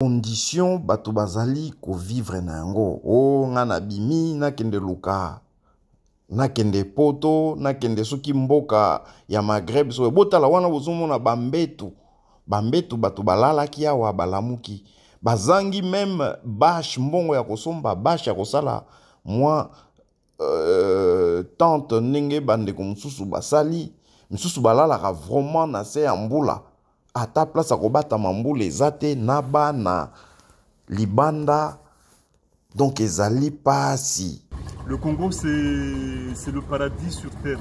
condition bato bazali ko vivre na yango. O nga na bimi na kende luka, na kende poto, na kende soki mboka ya Maghreb, so botala wana bozomona bambetu bato balalaki awa balamuki bazangi même bâche mbongo ya kosomba bâche ya kosala moi tante ndenge bandeko mususu basali mususu balalaka vraiment na se ya mbula ata place akobata mambula ezate na bana libanda donc ezali pasi. Le Congo c'est le paradis sur terre.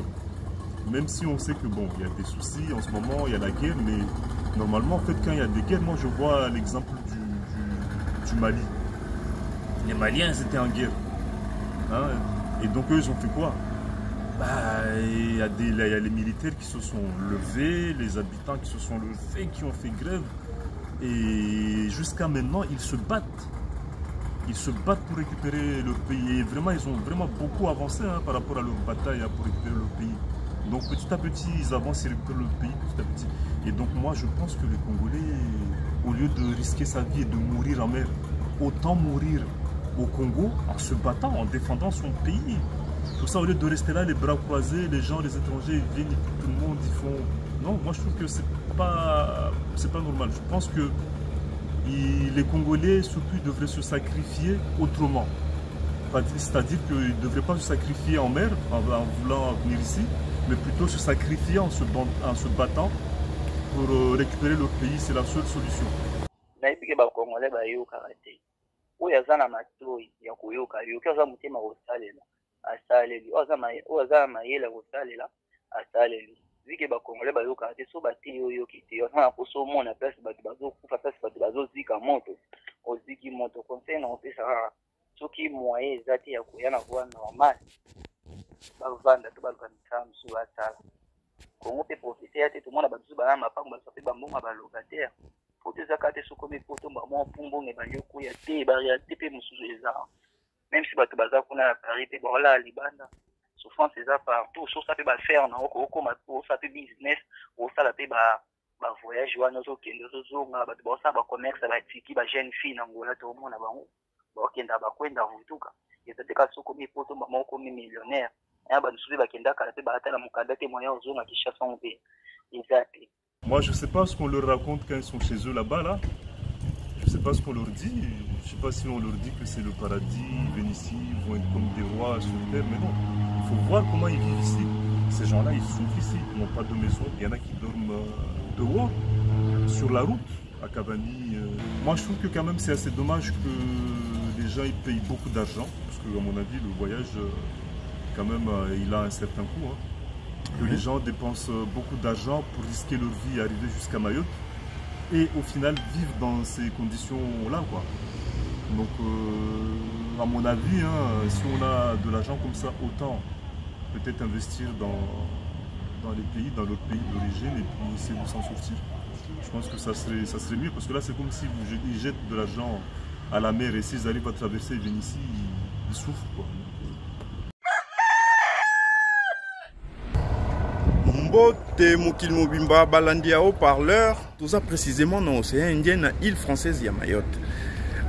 Même si on sait que bon, il y a des soucis en ce moment, il y a la guerre, mais normalement, en fait, quand il y a des guerres, moi je vois l'exemple du Mali. Les Maliens, ils étaient en guerre. Hein, et donc eux, ils ont fait quoi? Il y a les militaires qui se sont levés, les habitants qui se sont levés, qui ont fait grève. Et jusqu'à maintenant, ils se battent. Ils se battent pour récupérer leur pays. Et vraiment, ils ont vraiment beaucoup avancé par rapport à leur bataille pour récupérer leur pays. Donc petit à petit, ils avancent et récupèrent le pays petit à petit. Et donc moi, je pense que les Congolais, au lieu de risquer sa vie et de mourir en mer, autant mourir au Congo en se battant, en défendant son pays. Pour ça, au lieu de rester là, les bras croisés, les gens, les étrangers, ils viennent, tout le monde, ils font... Non, moi je trouve que c'est pas normal. Je pense que les Congolais, surtout, ils devraient se sacrifier autrement. C'est-à-dire qu'ils ne devraient pas se sacrifier en mer, en voulant venir ici, mais plutôt se sacrifier en se battant pour récupérer leur pays. C'est la seule solution. Soki moyen ezati ya koyana voie normal bavanda to balukana musu basala Congo pe profiter ya te to mona badusu bana mapango basape bambonga balocataire poto ezaka te sokomi poto mwa pumbonge banyo kuya te baria te pe mususu eza même si bato baza kuna na Paris pe bola libanda souffrance eza partout so ça pe ba faire na okoma to ça pe business o sala pe ba voyage wana zo kende zo zonga bato ba sa ba commerce ba tiki ba jeune fille na ngola to mona bango bakenda bakwenda vutuka ezateka soko mipoto moko millionnaire ya bansubi bakenda kala pe batala mukanda te moyen ozonga Kinshasa mpe ezate. Moi je sais pas ce qu'on leur raconte quand ils sont chez eux là-bas là. Je sais pas ce qu'on leur dit, je sais pas si on leur dit que c'est le paradis, ils viennent ici, ils vont être comme des rois sur terre, mais non. Il faut voir comment ils vivent ici. Ces gens-là ils souffrent ici, ils n'ont pas de maison, il y en a qui dorment dehors sur la route à Cavani. Moi je trouve que quand même c'est assez dommage que les gens ils payent beaucoup d'argent, parce que à mon avis le voyage quand même il a un certain coût. Que les gens dépensent beaucoup d'argent pour risquer leur vie et arriver jusqu'à Mayotte et au final vivre dans ces conditions là quoi. Donc à mon avis si on a de l'argent comme ça, autant peut-être investir dans les pays, dans leur pays d'origine et puis essayer de s'en sortir. Je pense que ça serait mieux, parce que là c'est comme si ils jettent de l'argent à la mer et s'ils arrivent à traverser et viennent ici, ils souffrent quoi. Mbote Mokil Mobimba Balandia haut-parleur, tout ça précisément dans l'océan Indien, na île française ya Mayotte.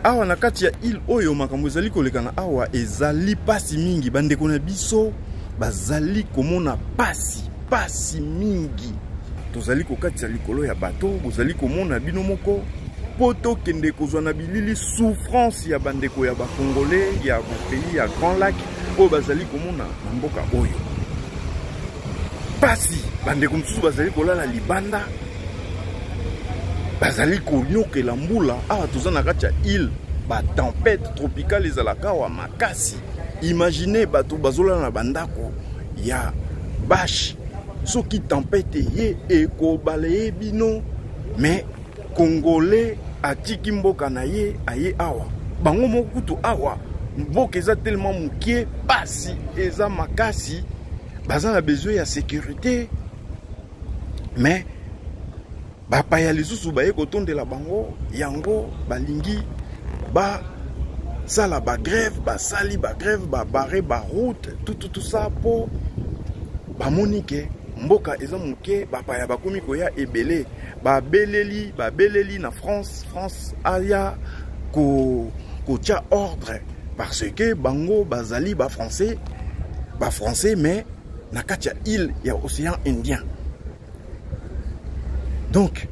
Awa na kati ya île oyo makambo ezali kolekana awa ezali pasi mingi bandeko na biso bazali komona pasi mingi. Tozali kokati ya likolo ya bato, bozali komona bino moko poto kende kozwa na bilili souffrance ya bandeko ya bakongolais ya pays ya Grand Lac oyo bazali komona na mboka oyo. Pasi bandeko mususu bazali kolala libanda, bazali konyokela mbula awa toza na kati ya île ba tempête tropicale ezalaka wa makasi. Imaginez bato bazolala na bandako ya bâche soki tempête ye ekobalaye bino, mais Congolais atiki mboka na ye aye awa bango mokutu awa mboka eza tellement mukie pasi eza makasi baza na besoin ya sécurité, mais bapaya lisusu baye kotondela bango yango balingi basala bagrève, basali bagrève, babare baroute tout ça po bamoni ke mboka eza moke bapaya bakomi koya ebele babeleli na France aya kotia ordre parce que bango bazali français mais na kati ya île ya océan Indien. Donc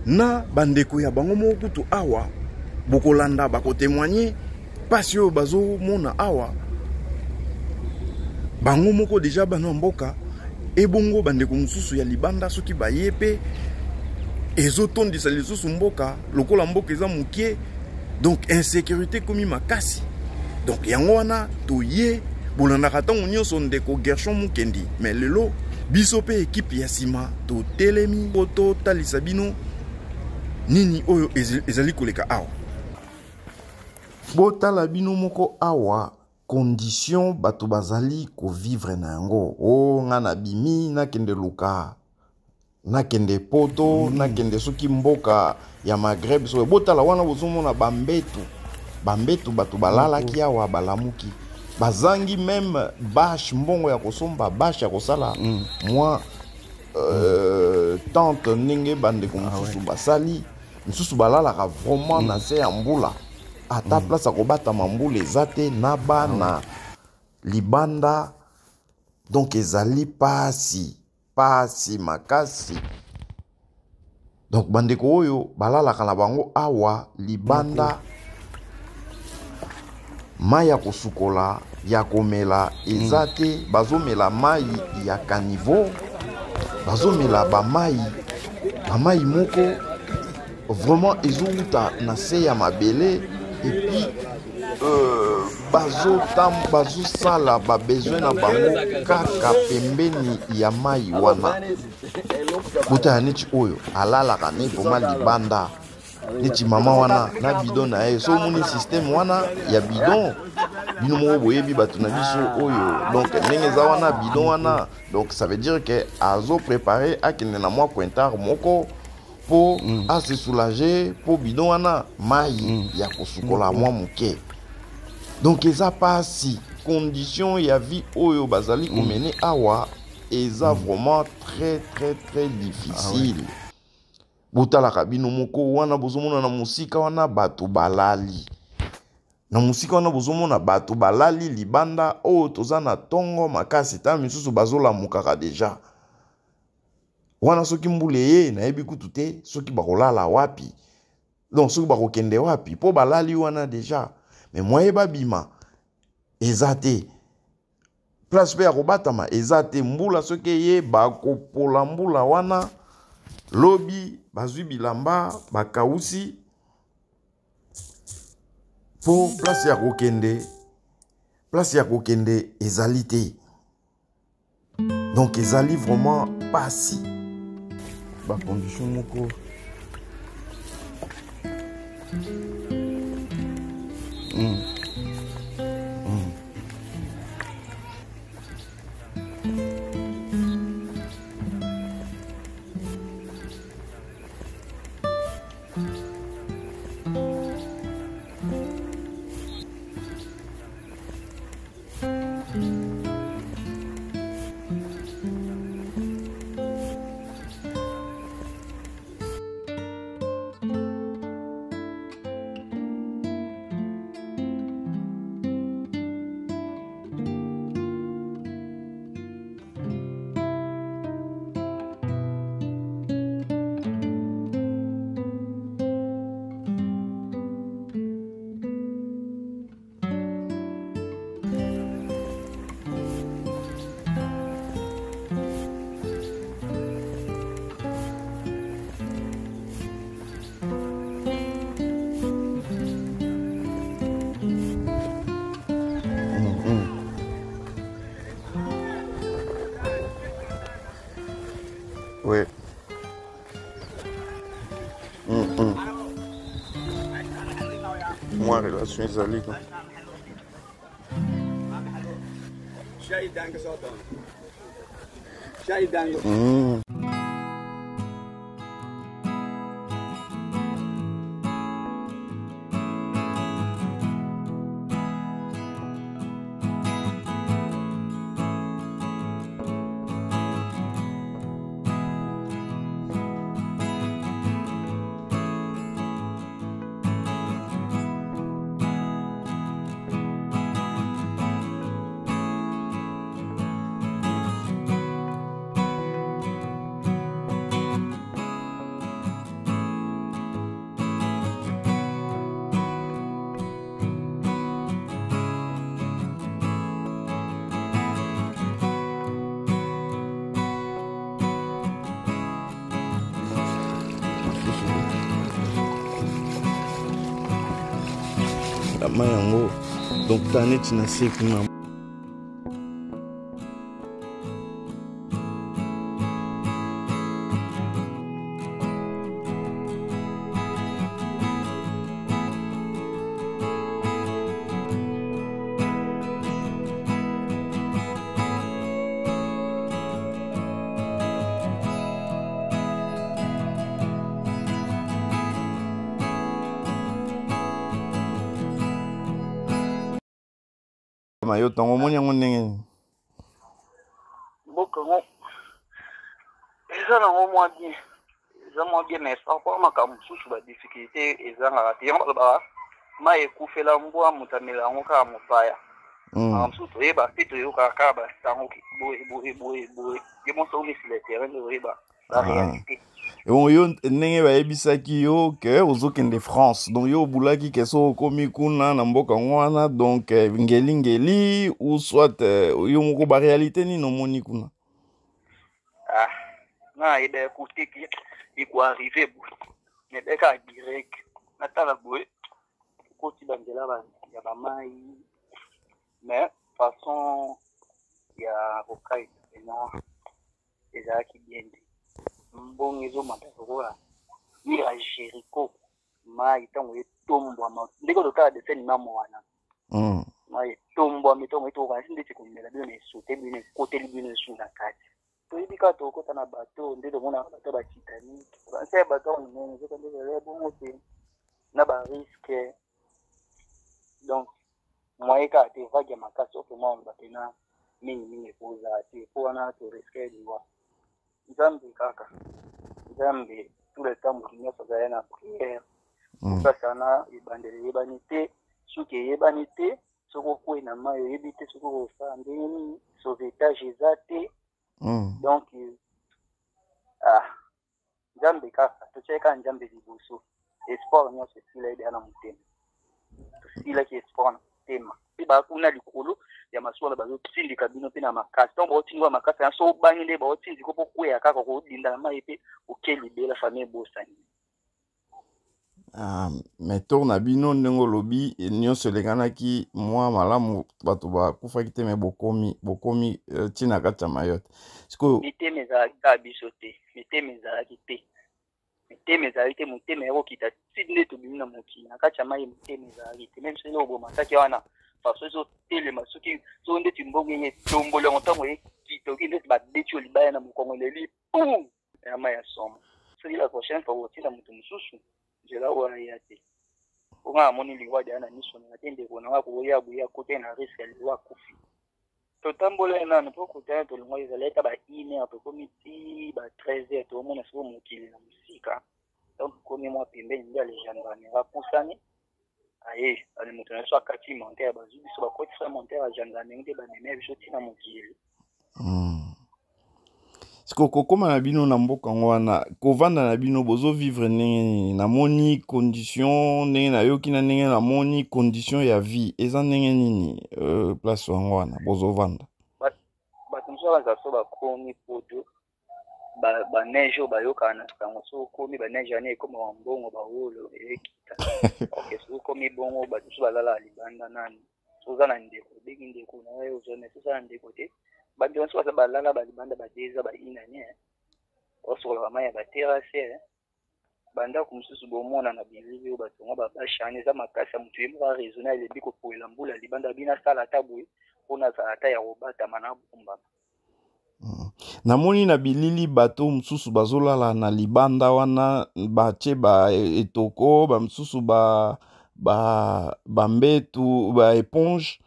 na bandeko ya bango moko kutu awa bokolanda bako témoigner parce que bazo mona awa bango moko déjà bana mboka ebongo bandeko mususu ya libanda soki bayepe ezotondisa lisusu mboka lokola mboka eza mukie. Donc insécurité komi makasi. Donc yango wana toye bolandaka ntango nyonso ndeko Gershon Mukendi mais lelo biso pe équipe ya sima to telemi poto talisa bino nini oyo ezali koleka awa. Botala bino moko awa condition bato bazali ko vivre na yango. O ngana bimi na kende luka na kende poto na kende soki mboka ya Maghreb so botala wana bozomona bambetu bato balalaki awa balamuki bazangi même bâche mbongo ya kosomba bâche ya kosala moi tante ndenge bandeko mosusu basali mosusu balalaka vraiment na se ya mbula ata place ya kobatama mbula eza te na bana libanda. Donc ezali pasi makasi. Donc bandeko oyo balalaka na bango awa libanda mai ya kosukola ya komela eza te bazomela mai ya caniveau bazomela bamai moko vraiment ezouta na se ya mabele et puis bazosala babesoin na bango kaka pembeni ya mai wana. Bota neti oyo alalaka ne poma libanda neti mama wana na bidon na ye so moni système wana ya bidon bino mo boyebi bato na biso oyo. Donc ndenge za wana bidon wana, donc ça veut dire que azo préparer akende na mwa pointard moko po a se soulager po bidon wana mai ya kosukola mwa muke. Donc eza pasi condition ya vie oyo bazali komene awa eza vraiment très difficile. Botala kabino moko wana bozomona na musika wana bato balali. Na musika wana bozomona bato balali libanda oyo toza na tongo makasi ta misusu bazola mukaka deja. Wana soki mbule ye na yebi kutu te soki bakolala wapi. Donc soki bakokende wapi po balali wana deja. Mais moye babima ezate place pe ya kobatama ezate mbula soki ye bakopola mbula wana lobi bazwi bilamba bakausi po place ya kokende ezali te. Donc ezali vraiment pasi ba condition moko ouais. Moi, relation ezali quoi. la mayango donc taneti na se kuna yo tango moni yango ndenge mboka ngo eza nango mwa bien eza mwa bien mais par rapport makambo mosusu badifficulté ezangaka te yango balobaka ma ekufela mbwa moto amela yango kaka mopaya makambo mosusu toyeba mpe toyokaka kaka basango boye ye moso omisi le terrain nde oyeba baréalité yo ndenge bayebisaki yo ke ozokende France donc yo obulaki ke so okomi kuna na mboka ngo wana donc ngeli ou soit yo moko baréalité nini omoni kuna na yeba écouté ki ikoarrive boye mais beka direct natala boye koti banzela ya bamai mais façon ya kokai ena ezalaki bien te mbongo ezomata lokola ira Jericho mai ntango etombwama ndenge totala desenima mwana mai etombwama ntango etokasi ndeti komela bino na esote bino ekoteli bino esu na kati toyebi kaka tokota na bato nde tomonaka bato ya batitanique banse ya bato monene ezoka nde zala bongo te na bariske donc moye kaka te vague ya makasi oyo mwa bapena mingimingi ekozala te po wana toriske liwa nzambe kaka nzambe tout le temps moto nyonso azali na prière okasana ebandeli eyebani te soki eyebani te soki okwei na mai oyebi te soki okosala ndenge nini sauvetage eza te donc nzambe kaka totyai kaka nzambe liboso espoir nyonso esila ebeya na motema tosilaki espoir na motema mpe bakuna likolo ya masuala bazotindika bino mpe na makasi ntango baotindika makasi yanso obangi nde baotindika mpo kweya kaka kodinda na mai mpe okelibela famille ebosani mais tour na bino ndenge olobi nyonso elekanaki mwa malamu bato bakufaki te me bokomi ntina kati ya Mayotte mitema ezalaki kaka biso te mitema ezalaki te mitema ezalaki te motema ekokita ti nde tobimi na mokili na kati ya mai mitema ezalaki te meme soki obomasaki wana faso ezotelema soki ndeti mbongo yenye etomboli yango ntango ekita oki ndeti babeti yo libaya na mokongo eleli pum ya mai ya soma soki la prochaine fois otinda moto mosusu nzela wana ya te onga amoni liwa deya na miso nanga te ndeko nanga koya boya kote na riske ya liwa akufi totambola nanu mpo kotana tolongo ezala eta ba-1h tokomi ti ba-13h tomona siko mokili na mosika donc komi mwa pembeni nde alegendarmerie apusani aye ale moto na biso akati montere bazwi biso bakotisa montere ya gendarmerie nde bamemea biso ntina mokili siko kokoma na bino na mboka ngo wana kovanda na bino bozovivre ndenge nini namoni condition ndenge nayoki na ndenge namoni condition ya vie eza ndenge nini place wango wana bozovanda bato mosusu baza so bakomi poto baneige oyo bayokaka na sango so okomi baneige ane ekoma bambongo bawolo ekita ok so okomi bongo bato mosusu balala libanda nani so oza na ndeko obengi ndeko naye ozone so oza na ndeko te bantu nyonso baza balala balibanda badeza bainanie osokola bamai ya baterase bandako mosusu bomona na bilili oyo batonga babashane eza makasi ya moto ye moko araisonne alebi kopoela mbula libanda bino asala ata boye mpona azala ata ya kobatama na bombama namoni na bilili bato mosusu bazolala na libanda wana batie etoko bamosusu bambetu baéponge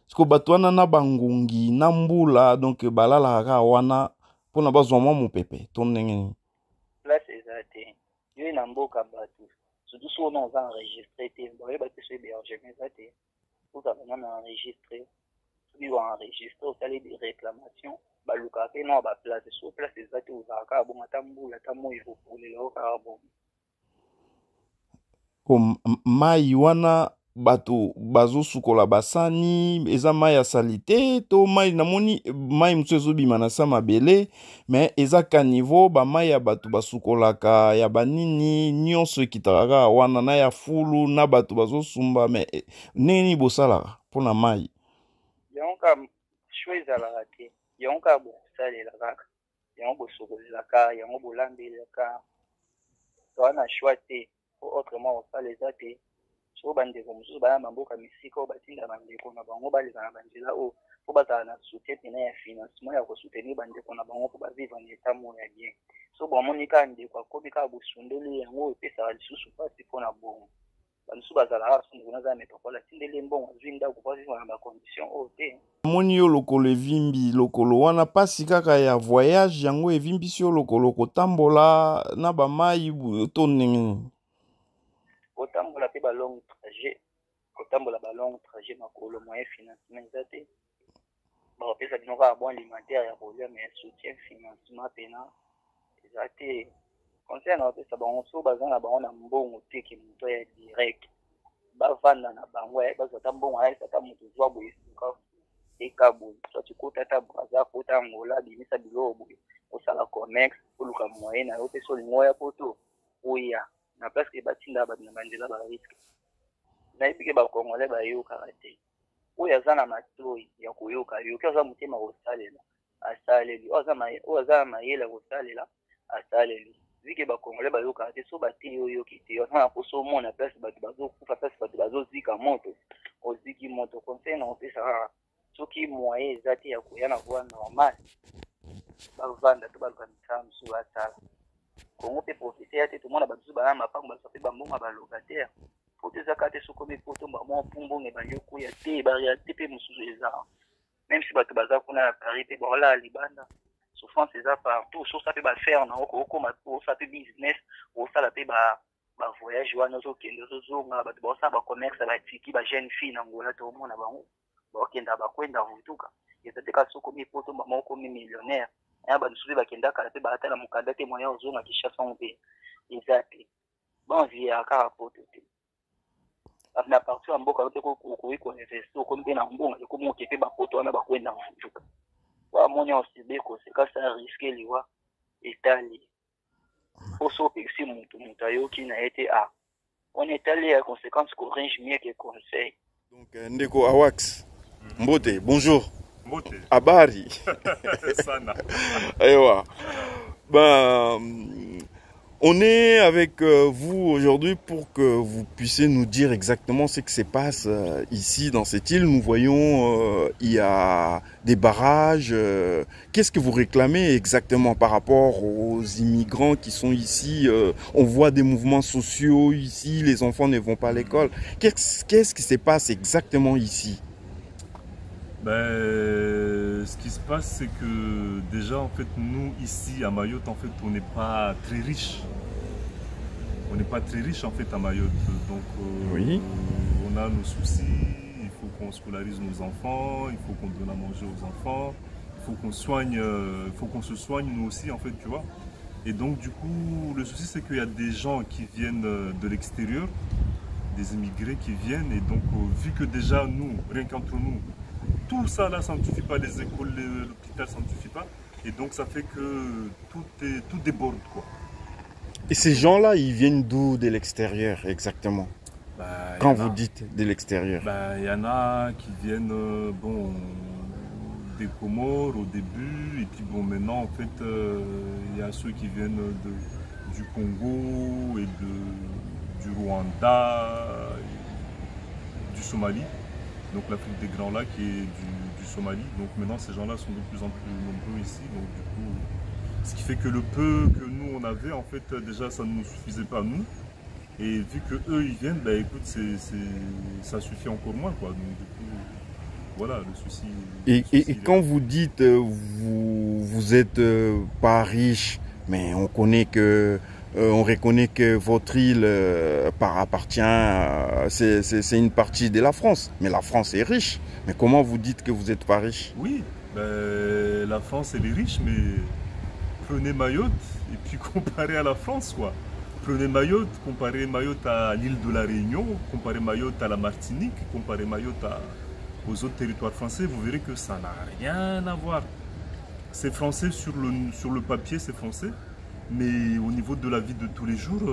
siko bato wana na bangungi na mbula donc balalaka kaka wana mpona bazwa mwa mopepe to ndenge nini place eza te yo na mboka bato surtout so ona oza enregistré te bayeba te so hébergement eza te ozala nana enregistré soki oenregistré osali des réclamations balukaka mpe na baplace so place eza te ozala kaka bongo ata mbula ata moi ekokolela o kaka bongo mai wana bato bazo sukola basani eza mai ya salite to mai namoni mai musu ezobima na sa mabele mais eza ka niveau ba mai ya bato basukolaka ya banini nyonso ekitaka wana na ya fulu na bato bazosumba mais nini bosalaka mpona mai yango ka shwa ezalaka te yango kaka bokosalela kaka yango bosokolelaka yango bolambelaka wana shwa te po autrement osala eza te so bandeko mosusu baya bamboka misika oyo batinda bandeko na bango baleka na banzela oyo po bazala na soutien pena ya financement ya kosoutenir bandeko na bango po bavivre na etat moko ya bien so bamoni kaka ndeko akomi kaka bosundeli yango oyo epesaka lisusu mpasi mpona bongo bamisusu bazalaka sondeko naza metropole atindeli mbongo azwi ndako po azivre na bacondition oyo te moni yo lokolo evimbi lokolo wana pasi kaka ya voyage yango evimbisi yo lokolo kotambola na bamai to ndenge kotambola mpe balong trajet kotambola balong trajet makolo moyen financement eza te bakopesa bino kaka bon alimentaire ya kolia mais soutien financement pena eza te conseil na bapesa bango so baza na bango na mbongo te ke moto ya direct bavanda na bango bazwa ata mbongo ayesa ata moto zwa boye suka eka boye soit kota ata braza kota angola bimisa biloko boye osala connex oluka moyen na yo mpe so olingo oya poto oya na place ke batinda bato na banzela bariske nayebi ke bakongolais bayokaka te oyo aza na matoi ya koyoka yoki aza motema kosalela asaleli oyo aza na mayele ya kosalela asaleli vike bakongolais bayokaka te so batei oyoki te osana poso omona place bato bazokufa place bato bazozika moto oziki moto conseil na kopesa kaka soki moyen eza te ya koya na voie normal bavanda to baluka misala mosusu basala kongo mpe profite ya te tomona badusu bana mapango baluka mpe bambongo balocataire po te ezaka te sokomi po tomba mwa pumbongo ebandi okoya te barealité mpe mosusu eza même si bato baza kuna na paris mpe baolala libanda souffrance eza partout sosa mpe bafere na okoma osala mpe business osala mpe bavoyage wana ozokende ozozonga bato baosala bacommerce batiki bajeune fille na ngola tomona bango baokenda bakwenda vutuka eza te kasi sokomi po tomba mwa okomi millionnaire aya bato mosusu bakendaka mpe baatala mokanda te moyen ozonga kishasa mpe eza te bon via kaka poto te na partir ya mboka mpe kokoki koinvesti okomi mpe na mbongo ekomi oke mpe bapoto wana bakwenda vutuka wamoni osibe kosekasa riske liwa etali poso opekisi moto ayoki na ye te on etali ya conséquence corringe mieux que conseil donc ndeko awax mbote bonjour Mbote. Habari. Sana. Ewa. On est avec vous aujourd'hui pour que vous puissiez nous dire exactement ce qui se passe ici dans cette île. Nous voyons il y a des barrages. Qu'est-ce que vous réclamez exactement par rapport aux immigrants qui sont ici? On voit des mouvements sociaux ici, les enfants ne vont pas à l'école. Qu'est-ce qui se passe exactement ici? Ce qui se passe, c'est que déjà, en fait, nous, ici, à Mayotte, en fait, on n'est pas très riche. On n'est pas très riche, en fait, à Mayotte. Donc, oui. On a nos soucis. Il faut qu'on scolarise nos enfants. Il faut qu'on donne à manger aux enfants. Il faut qu'on soigne, il faut qu'on se soigne, nous aussi, en fait, tu vois. Et donc, du coup, le souci, c'est qu'il y a des gens qui viennent de l'extérieur, des immigrés qui viennent. Et donc, vu que déjà, nous, rien qu'entre nous, tout ça là, ça ne suffit pas, les écoles, l'hôpital, ça ne suffit pas. Et donc ça fait que tout déborde, quoi. Et ces gens-là, ils viennent d'où, de l'extérieur exactement? Quand vous dites de l'extérieur? Il y en a qui viennent bon, des Comores au début. Et puis bon, maintenant en fait, il y a ceux qui viennent du Congo et du Rwanda, du Somalie. Donc l'Afrique des Grands Lacs et du Somalie. Donc maintenant ces gens-là sont de plus en plus nombreux ici. Donc du coup, ce qui fait que le peu que nous on avait, en fait déjà ça ne nous suffisait pas à nous. Et vu que eux ils viennent, bah écoute, ça suffit encore moins, quoi. Donc du coup, voilà le souci. Et quand vous dites vous êtes pas riche, mais on connaît que on reconnaît que votre île appartient, c'est une partie de la France. Mais la France est riche. Mais comment vous dites que vous n'êtes pas riche? Oui, la France elle est riche, mais prenez Mayotte et puis comparez à la France, quoi. prenez Mayotte, comparez Mayotte à l'île de la Réunion, comparez Mayotte à la Martinique, comparez Mayotte aux autres territoires français, vous verrez que ça n'a rien à voir. C'est français sur le papier, c'est français, mais au niveau de la vie de tous les jours,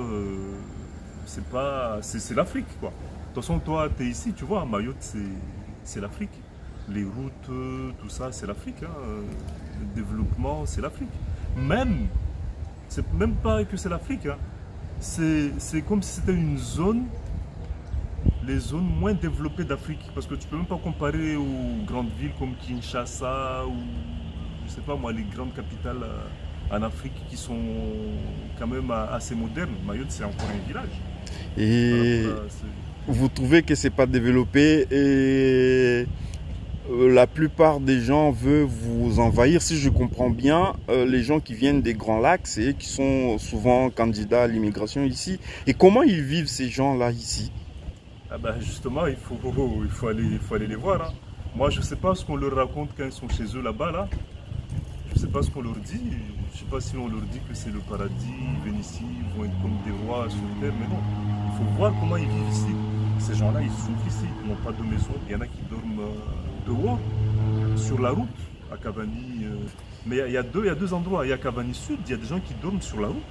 c'est l'Afrique, quoi. De toute façon, toi, tu es ici, tu vois, Mayotte, c'est l'Afrique. Les routes, tout ça, c'est l'Afrique. Hein. Le développement, c'est l'Afrique. C'est même pas que c'est l'Afrique. Hein. C'est comme si c'était une zone, les zones moins développées d'Afrique. Parce que tu peux même pas comparer aux grandes villes comme Kinshasa ou, je sais pas moi, les grandes capitales en Afrique qui sont quand même assez modernes. Mayotte, c'est encore un village. Et vous trouvez que c'est pas développé et la plupart des gens veulent vous envahir, si je comprends bien, les gens qui viennent des Grands Lacs, c'est eux qui sont souvent candidats à l'immigration ici. Et comment ils vivent ces gens-là ici? Ah ben justement, il faut aller les voir. Hein. Moi, je ne sais pas ce qu'on leur raconte quand ils sont chez eux là-bas. Là. Je ne sais pas ce qu'on leur dit. Je ne sais pas si on leur dit que c'est le paradis, ils viennent ici, ils vont être comme des rois sur terre. Mais non, il faut voir comment ils vivent ici. Ces gens-là, ils souffrent ici. Ils n'ont pas de maison. Il y en a qui dorment dehors, sur la route, à Cavani. Mais il y a deux endroits. Il y a Cavani Sud, il y a des gens qui dorment sur la route.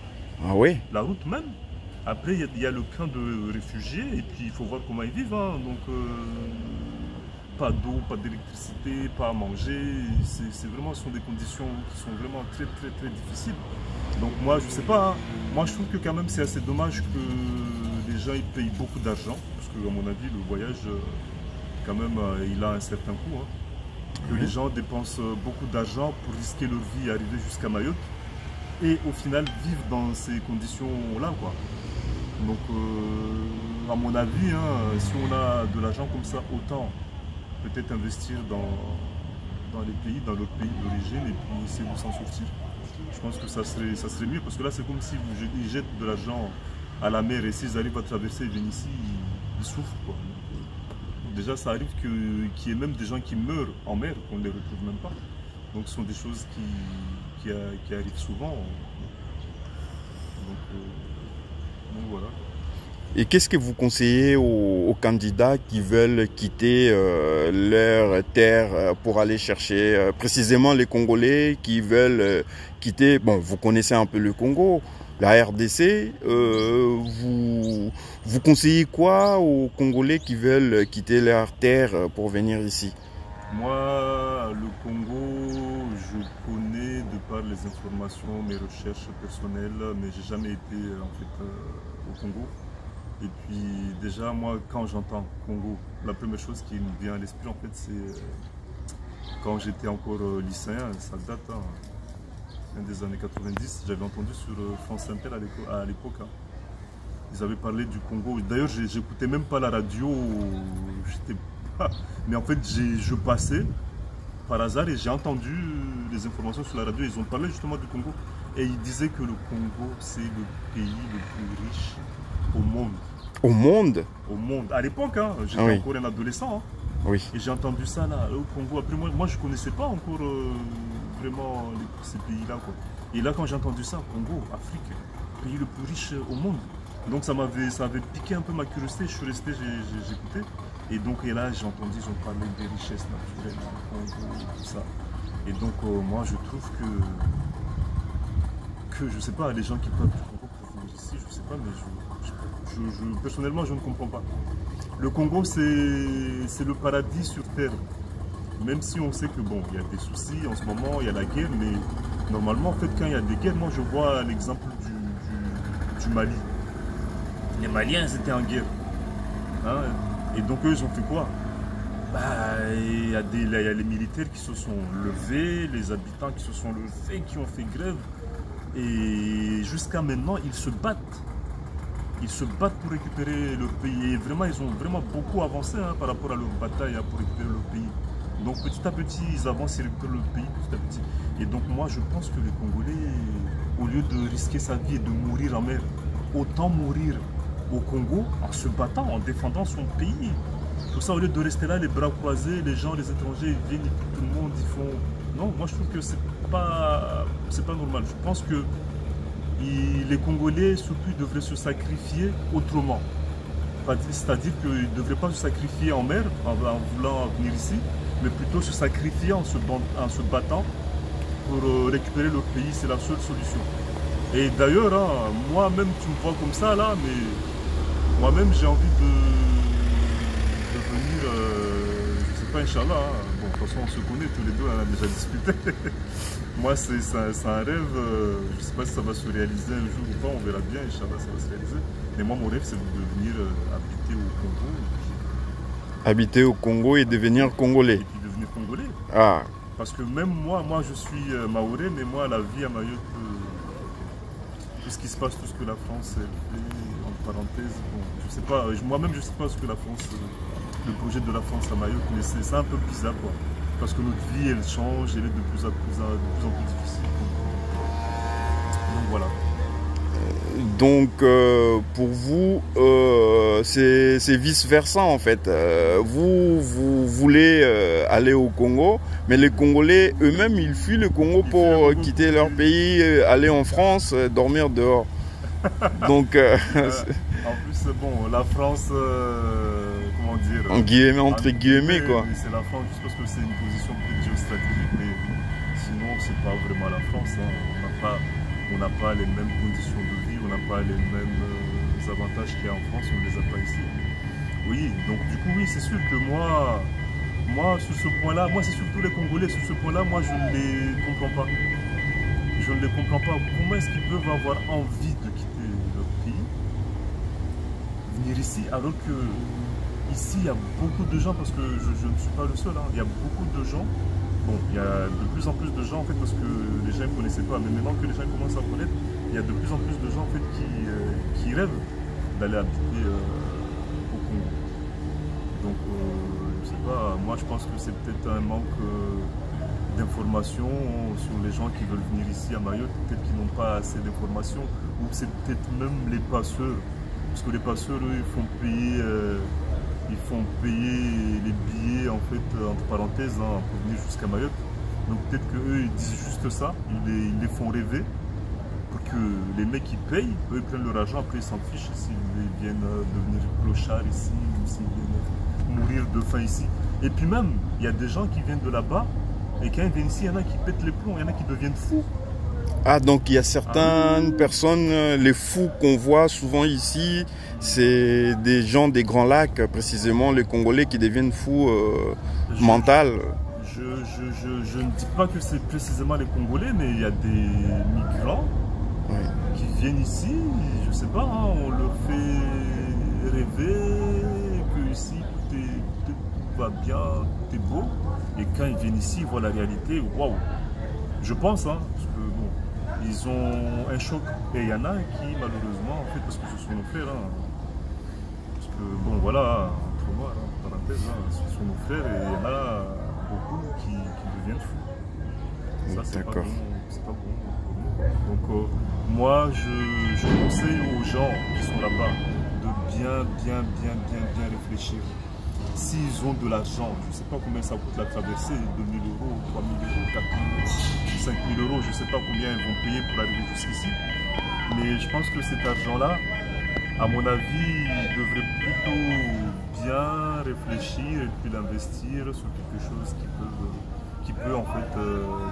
Ah oui? La route même. Après, il y a le camp de réfugiés, et puis il faut voir comment ils vivent. Hein. Donc, pas d'eau, pas d'électricité, pas à manger. Ce sont des conditions qui sont vraiment très, très, très difficiles. Donc, moi, je sais pas. Hein. Moi, je trouve que quand même, c'est assez dommage que les gens ils payent beaucoup d'argent. Parce que, à mon avis, le voyage, quand même, il a un certain coût. Hein. Que les gens dépensent beaucoup d'argent pour risquer leur vie et arriver jusqu'à Mayotte. Et au final, vivre dans ces conditions-là, quoi. Donc, à mon avis, hein, si on a de l'argent comme ça, autant peut-être investir dans les pays, dans leur pays d'origine et puis essayer de s'en sortir. Je pense que ça serait mieux parce que là, c'est comme si ils jettent de l'argent à la mer et s'ils arrivent à traverser et viennent ici, ils souffrent, quoi. Déjà, ça arrive qu'il y ait même des gens qui meurent en mer, qu'on ne les retrouve même pas. Donc, ce sont des choses qui arrivent souvent. Donc voilà. Et qu'est-ce que vous conseillez aux candidats qui veulent quitter leur terre pour aller chercher, précisément les Congolais qui veulent quitter, bon, vous connaissez un peu le Congo, la RDC, vous conseillez quoi aux Congolais qui veulent quitter leur terre pour venir ici? Moi, le Congo, je connais de par les informations, mes recherches personnelles, mais j'ai jamais été en fait au Congo. Et puis déjà, moi, quand j'entends Congo, la première chose qui me vient à l'esprit, en fait, c'est quand j'étais encore lycéen, ça date, hein, fin des années 90, j'avais entendu sur France Inter à l'époque. Hein. Ils avaient parlé du Congo. D'ailleurs, j'écoutais même pas la radio, j'étais pas... Mais en fait, je passais par hasard et j'ai entendu les informations sur la radio. Ils ont parlé justement du Congo. Et ils disaient que le Congo, c'est le pays le plus riche au monde. Au monde? Au monde. À l'époque, hein, j'étais encore un adolescent. Hein, oui. Et j'ai entendu ça là, au Congo. Après, moi je ne connaissais pas encore vraiment ces pays-là. Et là, quand j'ai entendu ça, Congo, Afrique, pays le plus riche au monde. Donc ça avait piqué un peu ma curiosité. Je suis resté, j'écoutais. Et donc et là, j'ai entendu, ils ont parlé des richesses naturelles du Congo, tout ça. Et donc, moi, je trouve que je sais pas, les gens qui parlent du Congo pour venir ici, je sais pas, mais personnellement, je ne comprends pas. Le Congo, c'est le paradis sur terre. Même si on sait que bon, il y a des soucis en ce moment, il y a la guerre, mais normalement, en fait, quand il y a des guerres, moi, je vois l'exemple du Mali. Les Maliens, ils étaient en guerre. Hein? Et donc, eux, ils ont fait quoi? Il y a les militaires qui se sont levés, les habitants qui se sont levés, qui ont fait grève. Et jusqu'à maintenant, ils se battent. Ils se battent pour récupérer leur pays. Et vraiment, ils ont vraiment beaucoup avancé hein, par rapport à leur bataille hein, pour récupérer leur pays. Donc petit à petit, ils avancent et récupèrent leur pays petit à petit. Et donc moi, je pense que les Congolais, au lieu de risquer sa vie et de mourir en mer, autant mourir au Congo en se battant, en défendant son pays. Tout ça, au lieu de rester là, les bras croisés, les gens, les étrangers, ils viennent, tout le monde, ils font... Non, moi je trouve que c'est pas normal. Je pense que les Congolais, surtout, ils devraient se sacrifier autrement. C'est-à-dire qu'ils ne devraient pas se sacrifier en mer en voulant venir ici, mais plutôt se sacrifier en se battant pour récupérer leur pays. C'est la seule solution. Et d'ailleurs, hein, moi-même, tu me vois comme ça, là, mais moi-même, j'ai envie de venir, je sais pas, Inch'Allah. Hein. Bon, de toute façon, on se connaît tous les deux, on a déjà discuté. Moi, c'est un rêve, je sais pas si ça va se réaliser un jour ou pas, on verra bien, Inch'Allah, ça va se réaliser. Mais moi, mon rêve, c'est de venir habiter au Congo. Habiter au Congo et devenir congolais. Et puis devenir congolais. Ah. Parce que même moi je suis mahorais, mais moi, la vie à Mayotte, tout ce qui se passe, tout ce que la France fait, en parenthèse, bon, je sais pas, moi-même, je sais pas ce que la France, le projet de la France à Mayotte, mais c'est un peu bizarre, quoi. Parce que notre vie, elle change, elle est de plus en plus difficile. Donc voilà. Donc pour vous, c'est vice-versa en fait. Vous voulez aller au Congo, mais les Congolais eux-mêmes, ils fuient le Congo pour quitter leur pays, aller en France, dormir dehors. Donc en plus, bon, la France, comment dire, en guillemets, entre guillemets, quoi. C'est la France juste parce que c'est une position peut-être géostratégique, mais sinon c'est pas vraiment la France. Hein. On n'a pas les mêmes conditions de vie, on n'a pas les mêmes avantages qu'il y a en France, on ne les a pas ici. Oui, donc du coup, oui, c'est sûr que moi sur ce point-là, moi c'est surtout les Congolais, sur ce point-là, moi je ne les comprends pas. Je ne les comprends pas. Comment est-ce qu'ils peuvent avoir envie de quitter leur pays, venir ici, alors que ici il y a beaucoup de gens, parce que je ne suis pas le seul, hein, il y a beaucoup de gens. Bon, il y a de plus en plus de gens en fait, parce que les gens ne connaissaient pas, mais maintenant que les gens commencent à connaître, il y a de plus en plus de gens en fait qui rêvent d'aller habiter au Congo. Donc, je sais pas, moi je pense que c'est peut-être un manque d'informations sur les gens qui veulent venir ici à Mayotte, peut-être qu'ils n'ont pas assez d'informations, ou c'est peut-être même les passeurs, parce que les passeurs, eux, ils font payer les billets, en fait, entre parenthèses, hein, pour venir jusqu'à Mayotte. Donc peut-être qu'eux, ils disent juste ça, ils les font rêver, pour que les mecs, ils payent, eux, ils prennent leur argent, après ils s'en fichent s'ils viennent devenir clochards ici, ou s'ils viennent mourir de faim ici. Et puis même, il y a des gens qui viennent de là-bas, et quand ils viennent ici, il y en a qui pètent les plombs, il y en a qui deviennent fous. Ah, donc il y a certaines personnes, les fous qu'on voit souvent ici, c'est des gens des Grands Lacs, précisément les Congolais qui deviennent fous mentaux. Je ne dis pas que c'est précisément les Congolais, mais il y a des migrants qui viennent ici, je sais pas, hein, on leur fait rêver que ici tout va bien, tout est beau, et quand ils viennent ici, ils voient la réalité, waouh. Je pense, hein, parce que bon, ils ont un choc, et il y en a qui malheureusement, en fait, parce que ce sont nos frères, hein, parce que bon voilà, entre moi, hein, parenthèse, hein, ce sont nos frères, et il y en a beaucoup qui deviennent fous. Ça c'est pas bon, c'est pas bon. Donc moi je conseille aux gens qui sont là-bas de bien réfléchir. S'ils ont de l'argent, je ne sais pas combien ça coûte la traversée, 2 000 euros, 3 000 euros, 4 000, 5 000 euros, je ne sais pas combien ils vont payer pour arriver jusqu'ici. Mais je pense que cet argent-là, à mon avis, ils devraient plutôt bien réfléchir et puis l'investir sur quelque chose qui peut en fait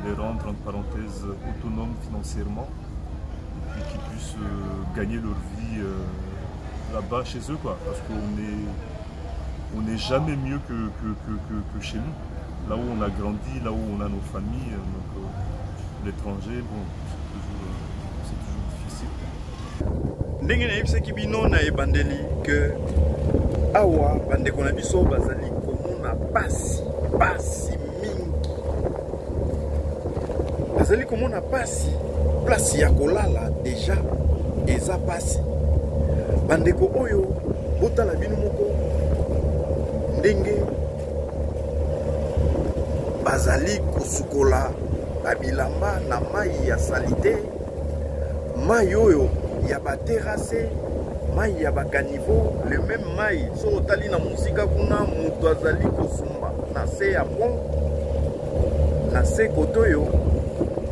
les rendre, entre parenthèses, autonomes financièrement et qui puissent gagner leur vie là-bas chez eux, quoi. Parce qu'on n'est jamais mieux que chez nous, là où on a grandi, là où on a nos familles. Donc l'étranger, bon, c'est toujours difficile. Ndenge na yebisaki bino na ebandeli que awa bandeko na biso bazali komona pasi mingi, bazali komona pasi, place ya kolala deja eza pasi. Bandeko oyo botala bino moko ndenge bazali kosukola babilamba na mai ya salite, mai oyo ya baterase, mai ya bakanivo, le même mai so otali na musika kuna mutu azali kosumba na se ya pont, na se koto oyo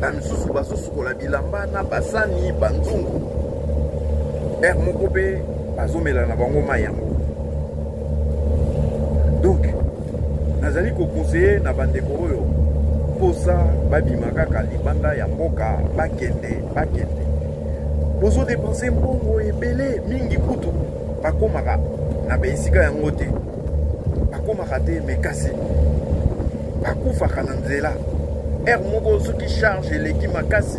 bamisusu bazosukola bilamba na basani banzungu ere moko mpe bazomela na bango mai yango. Donc nazali kokonseye na bandeko oyo posa babima kaka libanda ya mboka bakende bozodepense mbongo ebele mingi kutu bakomaka na baesika yango te, bakomaka te mekasi bakufaka na nzela ere moko soki charge eleki makasi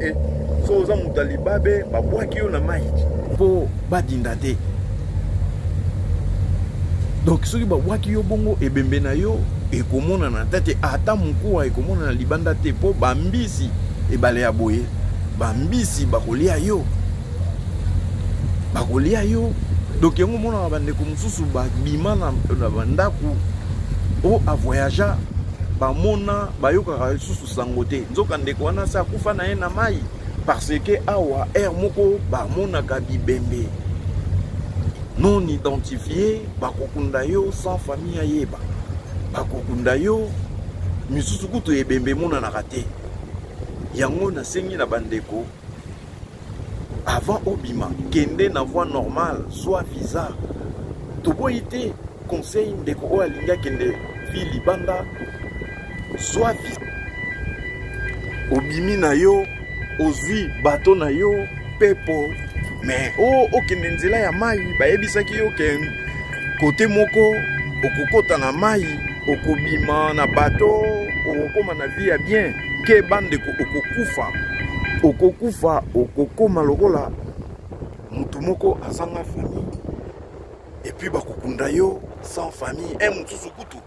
e so oza moto ya libabe babwaki yo na mai mpo badinda te. Donc soki babwaki yo bongo ebembe na yo ekomonana te ata mokuwa ekomonana libanda te mpo bambisi ebale ya boye bambisi bakolia yo donc yango monaka bandeko mosusu babima na bandako o avoyaja bamona bayokaka lisusu sango te nzoka ndeko wana se akufa na ye na mai parce que awa ere moko bamonaka bibembe non identifié bakokunda yo sans famille ayeba bakokunda yo misusu kutu ebembe monanaka te. Yango nasengi na bandeko avant obima kende na voie normale soit visa toboyi te conseil ndeko oyo alingi akende vi libanda soit visa obimi na yo ozwi bato na yo pepo mais okende nzela ya mai bayebisaki yo ke kote moko okokota na mai okobima na bato okokoma na vie ya bien ke bandeko okokufa okokoma lokola mutu moko azanga famille et puis bakokunda yo sans famille mutusu kutu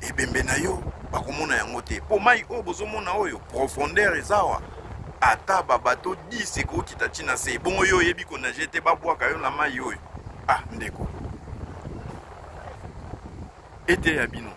ebembe na yo bakomona yango te po mai oyo bozomona oyo profondeur ezawa ata babato 10 ekokita ntina se bongo yo oyebi konage te babwaka yo na mai oyo ndeko ete ya bino